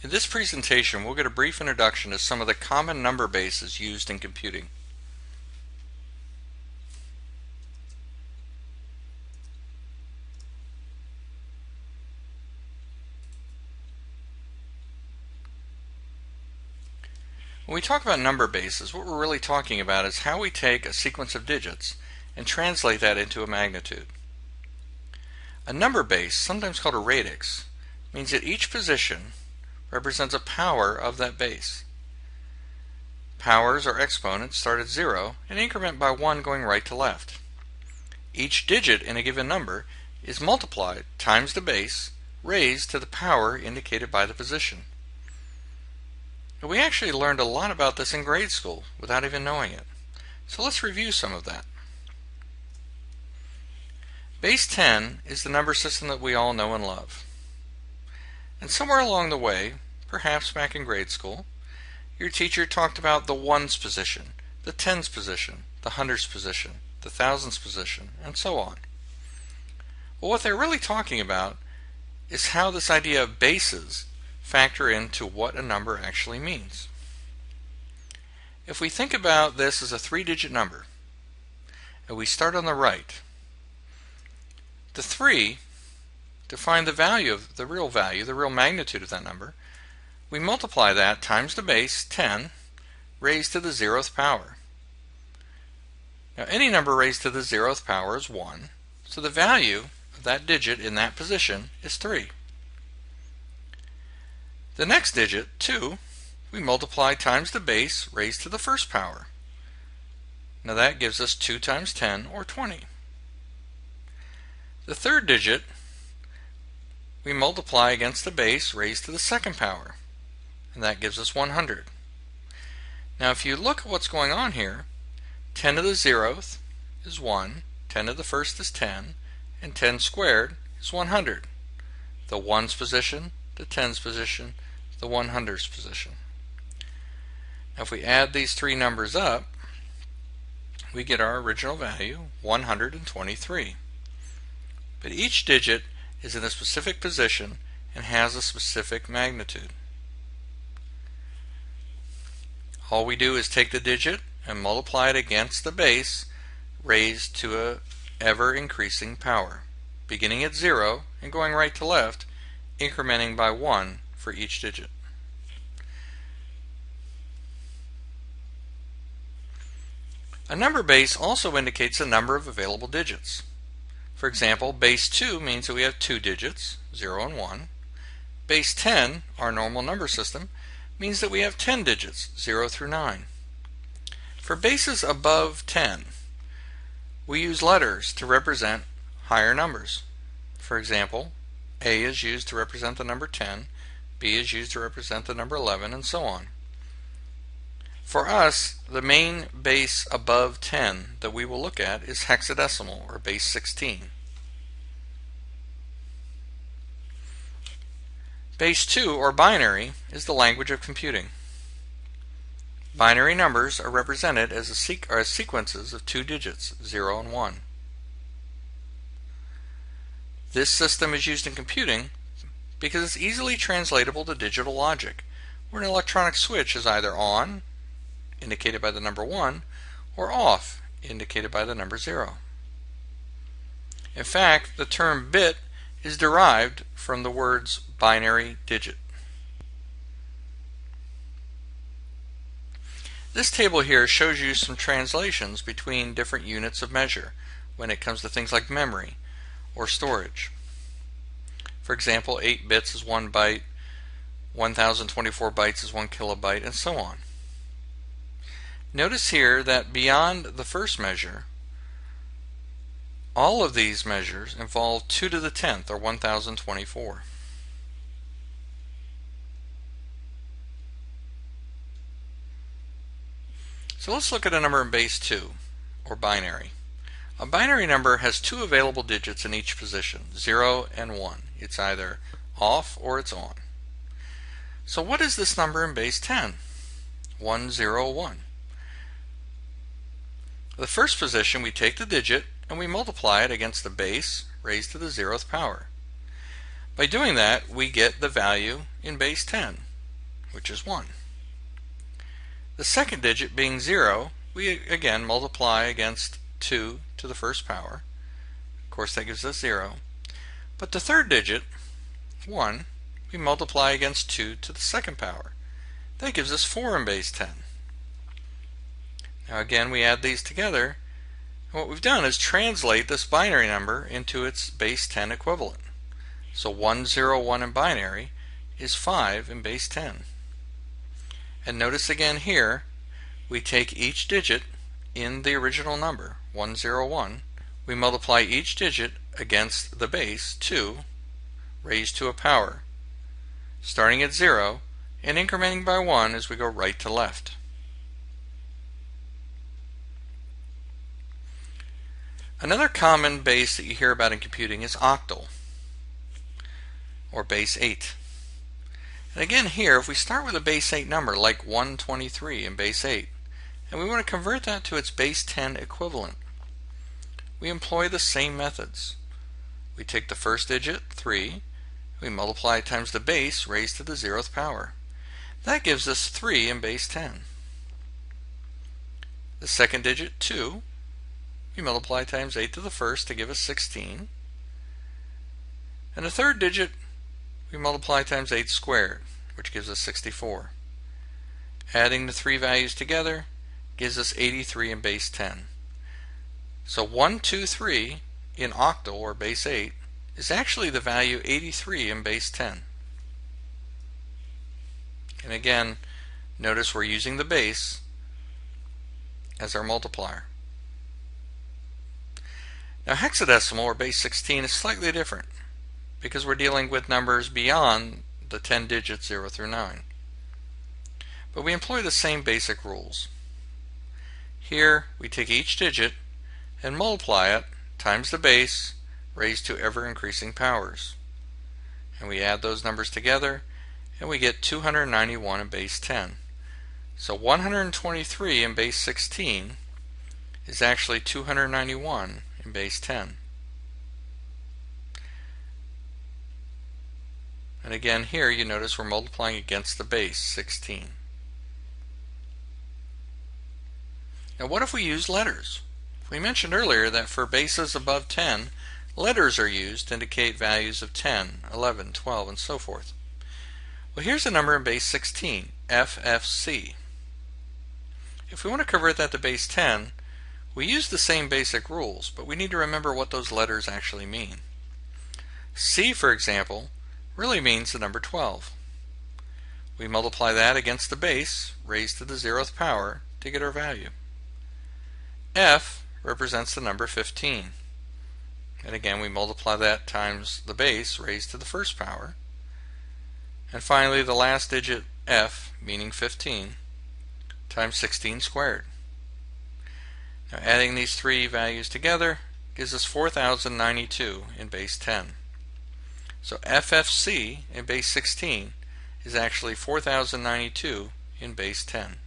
In this presentation, we'll get a brief introduction to some of the common number bases used in computing. When we talk about number bases, what we're really talking about is how we take a sequence of digits and translate that into a magnitude. A number base, sometimes called a radix, means that each position represents a power of that base. Powers or exponents start at 0 and increment by 1 going right to left. Each digit in a given number is multiplied times the base raised to the power indicated by the position. And we actually learned a lot about this in grade school without even knowing it. So let's review some of that. Base 10 is the number system that we all know and love. And somewhere along the way, perhaps back in grade school, your teacher talked about the ones position, the tens position, the hundreds position, the thousands position, and so on. Well, what they're really talking about is how this idea of bases factor into what a number actually means. If we think about this as a 3-digit number, and we start on the right, the 3, to find the value of the real magnitude of that number, we multiply that times the base, 10, raised to the 0th power. Now any number raised to the 0th power is 1, so the value of that digit in that position is 3. The next digit, 2, we multiply times the base raised to the 1st power. Now that gives us 2 times 10, or 20. The third digit, we multiply against the base raised to the 2nd power, and that gives us 100. Now if you look at what's going on here, 10 to the 0th is 1, 10 to the 1st is 10, and 10 squared is 100. The ones position, the tens position, the 100s position. Now if we add these three numbers up, we get our original value, 123. But each digit is in a specific position and has a specific magnitude. All we do is take the digit and multiply it against the base raised to a ever increasing power, beginning at 0 and going right to left, incrementing by 1 for each digit. A number base also indicates the number of available digits. For example, base 2 means that we have 2 digits, 0 and 1. Base 10, our normal number system, means that we have 10 digits, 0 through 9. For bases above 10, we use letters to represent higher numbers. For example, A is used to represent the number 10, B is used to represent the number 11, and so on. For us, the main base above 10 that we will look at is hexadecimal, or base 16. Base 2, or binary, is the language of computing. Binary numbers are represented as sequences of 2 digits, 0 and 1. This system is used in computing because it's easily translatable to digital logic, where an electronic switch is either on, indicated by the number 1, or off, indicated by the number 0. In fact, the term bit is derived from the words binary digit. This table here shows you some translations between different units of measure when it comes to things like memory or storage. For example, 8 bits is 1 byte, 1024 bytes is 1 kilobyte, and so on. Notice here that beyond the first measure, all of these measures involve 2 to the 10th, or 1024. So let's look at a number in base 2, or binary. A binary number has 2 available digits in each position, 0 and 1. It's either off or it's on. So what is this number in base 10? 101. The first position, we take the digit and we multiply it against the base raised to the 0th power. By doing that, we get the value in base 10, which is 1. The second digit being 0, we again multiply against 2 to the first power. Of course, that gives us 0. But the third digit, 1, we multiply against 2 to the second power. That gives us 4 in base 10. Now again, we add these together, and what we've done is translate this binary number into its base 10 equivalent. So 101 in binary is 5 in base 10. And notice again here, we take each digit in the original number, 101, we multiply each digit against the base, 2, raised to a power, starting at 0 and incrementing by 1 as we go right to left. Another common base that you hear about in computing is octal, or base 8. And again here, if we start with a base 8 number like 123 in base 8, and we want to convert that to its base 10 equivalent, we employ the same methods. We take the first digit, 3, we multiply it times the base raised to the 0th power. That gives us 3 in base 10. The second digit, 2, we multiply times 8 to the first to give us 16. And the third digit, we multiply times 8 squared, which gives us 64. Adding the three values together gives us 83 in base 10. So 123 in octal, or base 8, is actually the value 83 in base 10. And again, notice we're using the base as our multiplier. Now hexadecimal, or base 16, is slightly different because we're dealing with numbers beyond the 10 digits 0 through 9. But we employ the same basic rules. Here we take each digit and multiply it times the base raised to ever increasing powers. And we add those numbers together and we get 291 in base 10. So 123 in base 16 is actually 291 in base 10. And again here you notice we're multiplying against the base 16. Now what if we use letters? We mentioned earlier that for bases above 10, letters are used to indicate values of 10, 11, 12, and so forth. Well, here's a number in base 16, FFC. If we want to convert that to base 10, we use the same basic rules, but we need to remember what those letters actually mean. C, for example, really means the number 12. We multiply that against the base raised to the 0th power to get our value. F represents the number 15. And again, we multiply that times the base raised to the 1st power. And finally, the last digit, F, meaning 15, times 16 squared. Now adding these three values together gives us 4092 in base 10. So FFC in base 16 is actually 4092 in base 10.